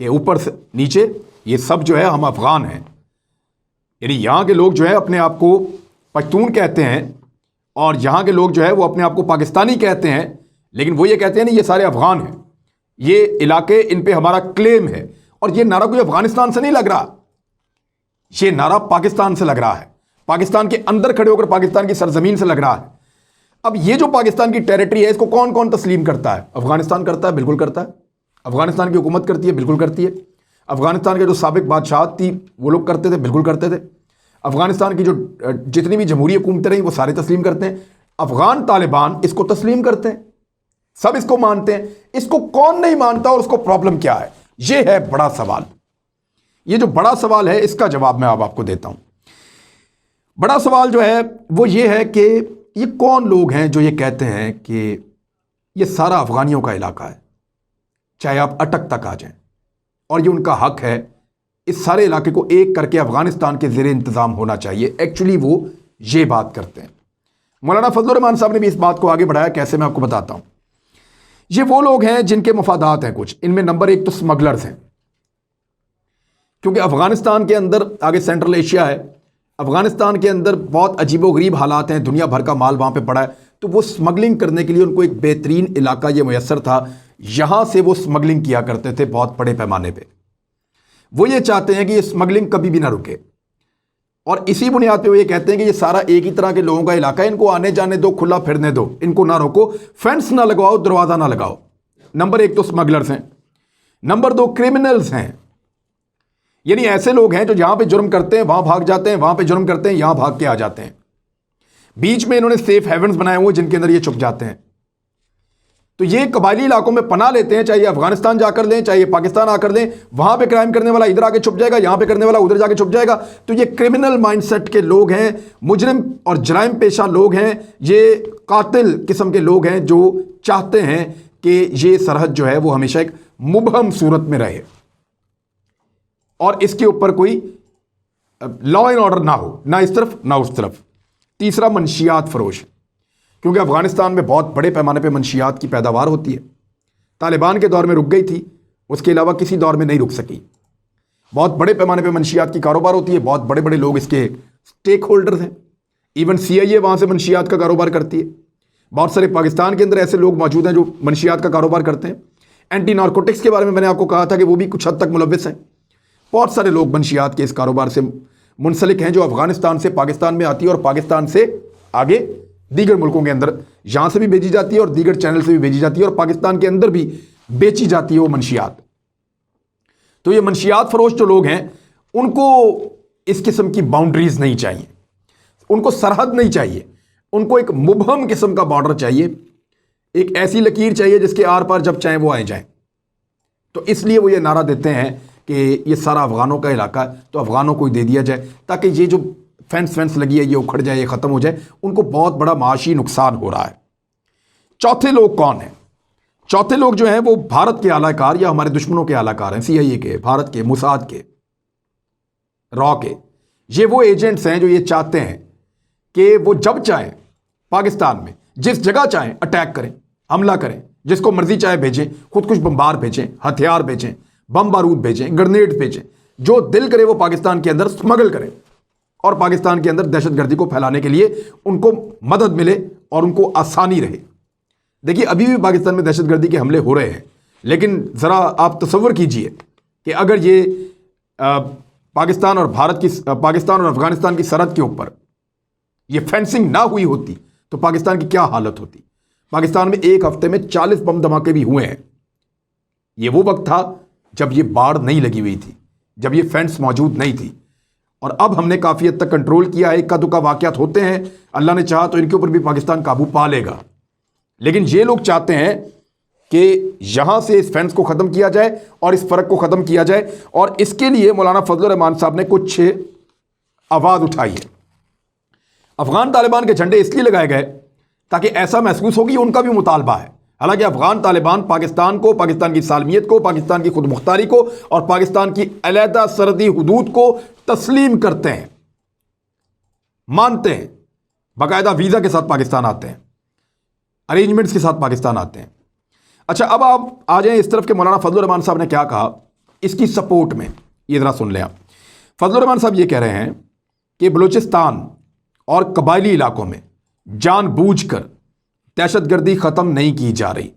کہ اوپر سے نیچے یہ سب جو ہے ہم افغان ہیں، یعنی یہاں کے لوگ جو ہے اپنے آپ کو پشتون کہتے ہیں اور یہاں کے لوگ جو ہے وہ اپنے آپ کو پاکستانی کہتے ہیں، لیکن وہ یہ کہتے ہیں نہیں یہ سارے افغان ہیں، یہ علاقے ان پہ ہمارا کلیم ہے۔ اور یہ نعرہ کوئی افغانستان سے نہیں لگ رہا، یہ نعرہ پاکستان سے لگ رہا ہے، پاکستان کے اندر کھڑے ہو کر پاکستان کی سرزمین سے لگ رہا ہے۔ اب یہ جو پاکستان کی ٹیریٹری ہے اس کو کون کون تسلیم کرتا ہے؟ افغانستان کرتا ہے، بالکل کرتا ہے۔ افغانستان کی حکومت کرتی ہے، بالکل کرتی ہے۔ افغانستان کے جو سابق بادشاہت تھی وہ لوگ کرتے تھے، بالکل کرتے تھے۔ افغانستان کی جو جتنی بھی جمہوری حکومتیں رہیں وہ سارے تسلیم کرتے ہیں۔ افغان طالبان اس کو تسلیم کرتے ہیں، سب اس کو مانتے ہیں۔ اس کو کون نہیں مانتا اور اس کو پرابلم کیا ہے؟ یہ ہے بڑا سوال۔ یہ جو بڑا سوال ہے اس کا جواب میں اب آپ کو دیتا ہوں۔ بڑا سوال جو ہے وہ یہ ہے کہ یہ کون لوگ ہیں جو یہ کہتے ہیں کہ یہ سارا افغانیوں کا علاقہ ہے، چاہے آپ اٹک تک آ جائیں، اور یہ ان کا حق ہے، اس سارے علاقے کو ایک کر کے افغانستان کے زیر انتظام ہونا چاہیے۔ ایکچولی وہ یہ بات کرتے ہیں۔ مولانا فضل الرحمان صاحب نے بھی اس بات کو آگے بڑھایا، کیسے میں آپ کو بتاتا ہوں۔ یہ وہ لوگ ہیں جن کے مفادات ہیں کچھ، ان میں نمبر ایک تو سمگلرز ہیں، کیونکہ افغانستان کے اندر آگے سینٹرل ایشیا ہے، افغانستان کے اندر بہت عجیب و غریب حالات ہیں، دنیا بھر کا مال وہاں پہ پڑا ہے، تو وہ سمگلنگ کرنے کے لیے ان کو ایک بہترین علاقہ یہ میسر تھا، یہاں سے وہ سمگلنگ کیا کرتے تھے بہت بڑے پیمانے پہ۔ وہ یہ چاہتے ہیں کہ یہ سمگلنگ کبھی بھی نہ رکے، اور اسی بنیاد پہ وہ یہ کہتے ہیں کہ یہ سارا ایک ہی طرح کے لوگوں کا علاقہ ہے، ان کو آنے جانے دو، کھلا پھرنے دو، ان کو نہ روکو، فینس نہ لگواؤ، دروازہ نہ لگاؤ۔ نمبر ایک تو سمگلرز ہیں۔ نمبر دو کرمنلز ہیں، یعنی ایسے لوگ ہیں جو جہاں پہ جرم کرتے ہیں وہاں بھاگ جاتے ہیں، وہاں پہ جرم کرتے ہیں یہاں بھاگ کے آ جاتے ہیں، بیچ میں انہوں نے سیف ہیونز بنائے ہوئے جن کے اندر یہ چھپ جاتے ہیں۔ تو یہ قبائلی علاقوں میں پناہ لیتے ہیں، چاہے یہ افغانستان جا کر لیں، چاہے یہ پاکستان آ کر لیں، وہاں پہ کرائم کرنے والا ادھر آ کے چھپ جائے گا، یہاں پہ کرنے والا ادھر جا کے چھپ جائے گا۔ تو یہ کرمنل مائنڈ سیٹ کے لوگ ہیں، مجرم اور جرائم پیشہ لوگ ہیں، یہ قاتل قسم کے لوگ ہیں جو چاہتے ہیں کہ یہ سرحد جو ہے وہ ہمیشہ ایک مبہم صورت میں رہے اور اس کے اوپر کوئی لا اینڈ آرڈر نہ ہو، نہ اس طرف نہ اس طرف۔ تیسرا منشیات فروش، کیونکہ افغانستان میں بہت بڑے پیمانے پہ منشیات کی پیداوار ہوتی ہے، طالبان کے دور میں رک گئی تھی، اس کے علاوہ کسی دور میں نہیں رک سکی۔ بہت بڑے پیمانے پہ منشیات کی کاروبار ہوتی ہے، بہت بڑے بڑے لوگ اس کے سٹیک ہولڈرز ہیں، ایون CIA وہاں سے منشیات کا کاروبار کرتی ہے۔ بہت سارے پاکستان کے اندر ایسے لوگ موجود ہیں جو منشیات کا کاروبار کرتے ہیں۔ اینٹی نارکوٹکس کے بارے میں نے آپ کو کہا تھا کہ وہ بھی کچھ حد تک ملوث ہیں۔ بہت سارے لوگ منشیات کے اس کاروبار سے منسلک ہیں جو افغانستان سے پاکستان میں آتی ہے اور پاکستان سے آگے دیگر ملکوں کے اندر یہاں سے بھی بھیجی جاتی ہے اور دیگر چینل سے بھی بھیجی جاتی ہے اور پاکستان کے اندر بھی بیچی جاتی ہے وہ منشیات۔ تو یہ منشیات فروش جو لوگ ہیں ان کو اس قسم کی باؤنڈریز نہیں چاہیے، ان کو سرحد نہیں چاہیے، ان کو ایک مبہم قسم کا بارڈر چاہیے، ایک ایسی لکیر چاہیے جس کے آر پار جب چاہیں وہ آئے جائیں۔ تو اس لیے وہ یہ نعرہ دیتے ہیں کہ یہ سارا افغانوں کا علاقہ ہے تو افغانوں کو ہی دے دیا جائے، تاکہ یہ جو فینس لگی ہے یہ اکھڑ جائے، یہ ختم ہو جائے۔ ان کو بہت بڑا معاشی نقصان ہو رہا ہے۔ چوتھے لوگ کون ہیں؟ چوتھے لوگ جو ہیں وہ بھارت کے اعلی کار یا ہمارے دشمنوں کے اعلی کار ہیں، CIA کے، بھارت کے، موساد کے، را کے۔ یہ وہ ایجنٹس ہیں جو یہ چاہتے ہیں کہ وہ جب چاہیں پاکستان میں جس جگہ چاہیں اٹیک کریں، حملہ کریں، جس کو مرضی چاہے بھیجیں، خود کش بمبار بھیجیں، ہتھیار بھیجیں، بم بارود بھیجیں، گرنیڈ بھیجیں، جو دل کرے وہ پاکستان کے اندر سمگل کریں اور پاکستان کے اندر دہشت گردی کو پھیلانے کے لیے ان کو مدد ملے اور ان کو آسانی رہے۔ دیکھیے ابھی بھی پاکستان میں دہشت گردی کے حملے ہو رہے ہیں، لیکن ذرا آپ تصور کیجئے کہ اگر یہ پاکستان اور پاکستان اور افغانستان کی سرحد کے اوپر یہ فینسنگ نہ ہوئی ہوتی تو پاکستان کی کیا حالت ہوتی۔ پاکستان میں ایک ہفتے میں 40 بم دھماکے بھی ہوئے ہیں۔ یہ وہ وقت تھا جب یہ باڑ نہیں لگی ہوئی تھی، جب یہ فینس موجود نہیں تھی، اور اب ہم نے کافی حد تک کنٹرول کیا ہے۔ اکا دکا واقعات ہوتے ہیں، اللہ نے چاہا تو ان کے اوپر بھی پاکستان قابو پا لے گا، لیکن یہ لوگ چاہتے ہیں کہ یہاں سے اس فینس کو ختم کیا جائے اور اس فرق کو ختم کیا جائے، اور اس کے لیے مولانا فضل الرحمان صاحب نے کچھ آواز اٹھائی ہے۔ افغان طالبان کے جھنڈے اس لیے لگائے گئے تاکہ ایسا محسوس ہو کہ ان کا بھی مطالبہ ہے۔ حالانکہ افغان طالبان پاکستان کو، پاکستان کی سالمیت کو، پاکستان کی خود مختاری کو اور پاکستان کی علیحدہ سرحدی حدود کو تسلیم کرتے ہیں، مانتے ہیں، باقاعدہ ویزا کے ساتھ پاکستان آتے ہیں، ارینجمنٹس کے ساتھ پاکستان آتے ہیں۔ اچھا اب آپ آ جائیں اس طرف کہ مولانا فضل الرحمان صاحب نے کیا کہا۔ اس کی سپورٹ میں. یہ ذرا سن لیں آپ. فضل الرحمان صاحب یہ کہہ رہے ہیں کہ بلوچستان اور قبائلی علاقوں میں جان بوجھ کر دہشت گردی ختم نہیں کی جا رہی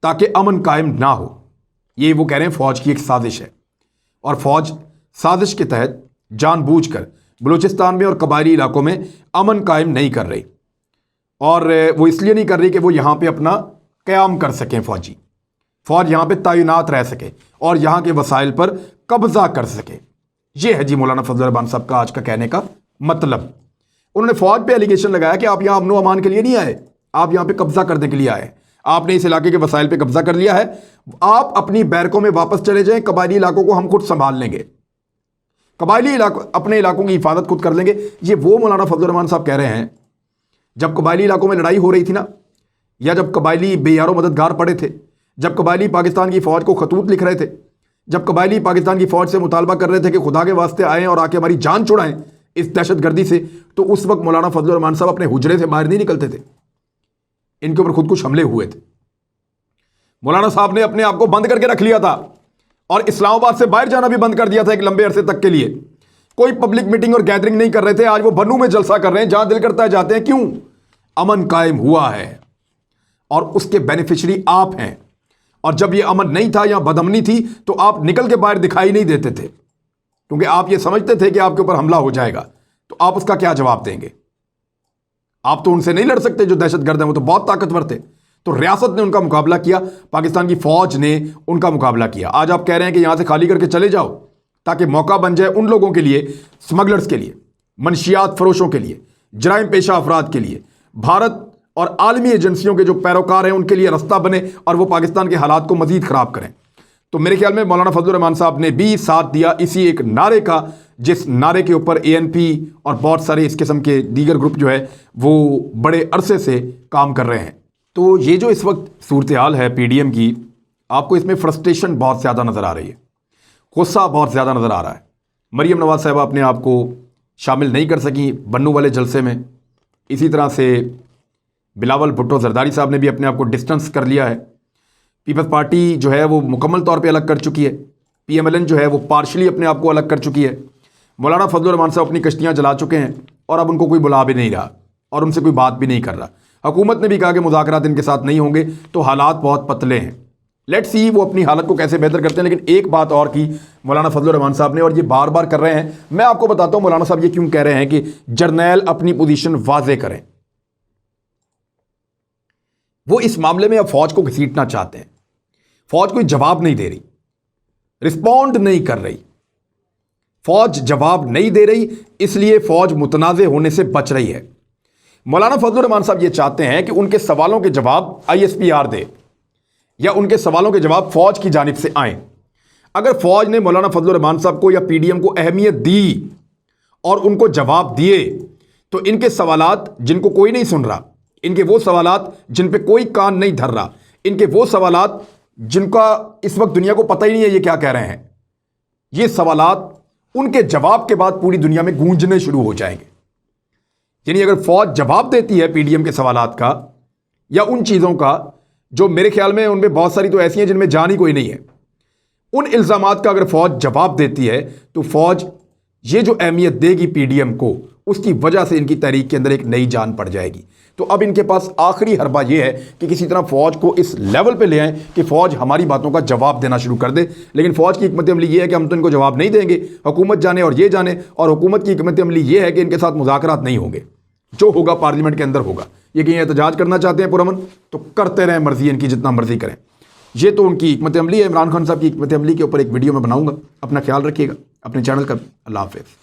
تاکہ امن قائم نہ ہو. یہ وہ کہہ رہے ہیں فوج کی ایک سازش ہے، اور فوج سازش کے تحت جان بوجھ کر بلوچستان میں اور قبائلی علاقوں میں امن قائم نہیں کر رہی، اور وہ اس لیے نہیں کر رہی کہ وہ یہاں پہ اپنا قیام کر سکیں، فوج یہاں پہ تعینات رہ سکے اور یہاں کے وسائل پر قبضہ کر سکے. یہ ہے جی مولانا فضل الرحمان صاحب کا آج کا کہنے کا مطلب. انہوں نے فوج پہ ایلیگیشن لگایا کہ آپ یہاں امن و امان کے لیے نہیں آئے، آپ یہاں پہ قبضہ کرنے کے لیے آئے. آپ نے اس علاقے کے وسائل پہ قبضہ کر لیا ہے، آپ اپنی بیرکوں میں واپس چلے جائیں، قبائلی علاقوں کو ہم خود سنبھال لیں گے، قبائلی علاقوں اپنے علاقوں کی حفاظت خود کر لیں گے. یہ وہ مولانا فضل الرحمان صاحب کہہ رہے ہیں جب قبائلی علاقوں میں لڑائی ہو رہی تھی نا، یا جب قبائلی بے یار و مددگار پڑے تھے، جب قبائلی پاکستان کی فوج کو خطوط لکھ رہے تھے، جب قبائلی پاکستان کی فوج سے مطالبہ کر رہے تھے کہ خدا کے واسطے آئیں اور آ کے ہماری جان چھڑائیں اس دہشت گردی سے، تو اس وقت مولانا فضل الرحمان صاحب اپنے حجرے سے باہر نہیں نکلتے تھے. ان کے اوپر خود کش حملے ہوئے تھے. مولانا صاحب نے اپنے آپ کو بند کر کے رکھ لیا تھا اور اسلام آباد سے باہر جانا بھی بند کر دیا تھا ایک لمبے عرصے تک کے لیے. کوئی پبلک میٹنگ اور گیدرنگ نہیں کر رہے تھے. آج وہ بنو میں جلسہ کر رہے ہیں، جہاں دل کرتا ہے جاتے ہیں. کیوں؟ امن قائم ہوا ہے اور اس کے بینیفیشری آپ ہیں. اور جب یہ امن نہیں تھا یا بدامنی تھی تو آپ نکل کے باہر دکھائی نہیں دیتے تھے، کیونکہ آپ یہ سمجھتے تھے کہ آپ کے اوپر حملہ ہو جائے گا. تو آپ اس کا کیا جواب دیں گے؟ آپ تو ان سے نہیں لڑ سکتے جو دہشت گرد ہیں، وہ تو بہت طاقتور تھے. تو ریاست نے ان کا مقابلہ کیا، پاکستان کی فوج نے ان کا مقابلہ کیا. آج آپ کہہ رہے ہیں کہ یہاں سے خالی کر کے چلے جاؤ تاکہ موقع بن جائے ان لوگوں کے لیے، سمگلرز کے لیے، منشیات فروشوں کے لیے، جرائم پیشہ افراد کے لیے، بھارت اور عالمی ایجنسیوں کے جو پیروکار ہیں ان کے لیے رستہ بنے اور وہ پاکستان کے حالات کو مزید خراب کریں. تو میرے خیال میں مولانا فضل الرحمان صاحب نے بھی ساتھ دیا اسی ایک نعرے کا، جس نعرے کے اوپر ANP اور بہت سارے اس قسم کے دیگر گروپ جو ہے وہ بڑے عرصے سے کام کر رہے ہیں. تو یہ جو اس وقت صورتحال ہے PDM کی، آپ کو اس میں فرسٹریشن بہت زیادہ نظر آ رہی ہے، غصہ بہت زیادہ نظر آ رہا ہے. مریم نواز صاحبہ اپنے آپ کو شامل نہیں کر سکیں بنو والے جلسے میں. اسی طرح سے بلاول بھٹو زرداری صاحب نے بھی اپنے آپ کو ڈسٹنس کر لیا ہے. پیپلز پارٹی جو ہے وہ مکمل طور پہ الگ کر چکی ہے. PMLN جو ہے وہ پارشلی اپنے آپ کو الگ کر چکی ہے. مولانا فضل الرحمان صاحب اپنی کشتیاں جلا چکے ہیں اور اب ان کو کوئی بلا بھی نہیں رہا اور ان سے کوئی بات بھی نہیں کر رہا. حکومت نے بھی کہا کہ مذاکرات ان کے ساتھ نہیں ہوں گے. تو حالات بہت پتلے ہیں. لیٹ سی وہ اپنی حالت کو کیسے بہتر کرتے ہیں. لیکن ایک بات اور کی مولانا فضل الرحمان صاحب نے، اور یہ بار بار کر رہے ہیں. میں آپ کو بتاتا ہوں مولانا صاحب یہ کیوں کہہ رہے ہیں کہ جرنیل اپنی پوزیشن واضح کریں. وہ اس معاملے میں اب فوج کو گھسیٹنا چاہتے ہیں. فوج کوئی جواب نہیں دے رہی، رسپونڈ نہیں کر رہی. فوج جواب نہیں دے رہی، اس لیے فوج متنازع ہونے سے بچ رہی ہے. مولانا فضل الرحمان صاحب یہ چاہتے ہیں کہ ان کے سوالوں کے جواب ISPR دے، یا ان کے سوالوں کے جواب فوج کی جانب سے آئیں. اگر فوج نے مولانا فضل الرحمان صاحب کو یا PDM کو اہمیت دی اور ان کو جواب دیے، تو ان کے سوالات جن کو کوئی نہیں سن رہا، ان کے وہ سوالات جن پہ کوئی کان نہیں دھر رہا، ان کے وہ سوالات جن کا اس وقت دنیا کو پتہ ہی نہیں ہے یہ کیا کہہ رہے ہیں، یہ سوالات ان کے جواب کے بعد پوری دنیا میں گونجنے شروع ہو جائیں گے. یعنی اگر فوج جواب دیتی ہے PDM کے سوالات کا یا ان چیزوں کا جو میرے خیال میں ان میں بہت ساری تو ایسی ہیں جن میں جان ہی کوئی نہیں ہے، ان الزامات کا اگر فوج جواب دیتی ہے تو فوج یہ جو اہمیت دے گی PDM کو، اس کی وجہ سے ان کی تحریک کے اندر ایک نئی جان پڑ جائے گی. تو اب ان کے پاس آخری حربہ یہ ہے کہ کسی طرح فوج کو اس لیول پہ لے آئیں کہ فوج ہماری باتوں کا جواب دینا شروع کر دے. لیکن فوج کی حکمت عملی یہ ہے کہ ہم تو ان کو جواب نہیں دیں گے، حکومت جانے اور یہ جانے. اور حکومت کی حکمت عملی یہ ہے کہ ان کے ساتھ مذاکرات نہیں ہوں گے، جو ہوگا پارلیمنٹ کے اندر ہوگا. یہ کہیں احتجاج کرنا چاہتے ہیں پرامن تو کرتے رہیں، مرضی ان کی جتنا مرضی کریں. یہ تو ان کی حکمت عملی ہے. عمران خان صاحب کی حکمت عملی کے اوپر ایک ویڈیو میں بناؤں گا. اپنا خیال رکھیے گا، اپنے چینل کا. اللہ حافظ.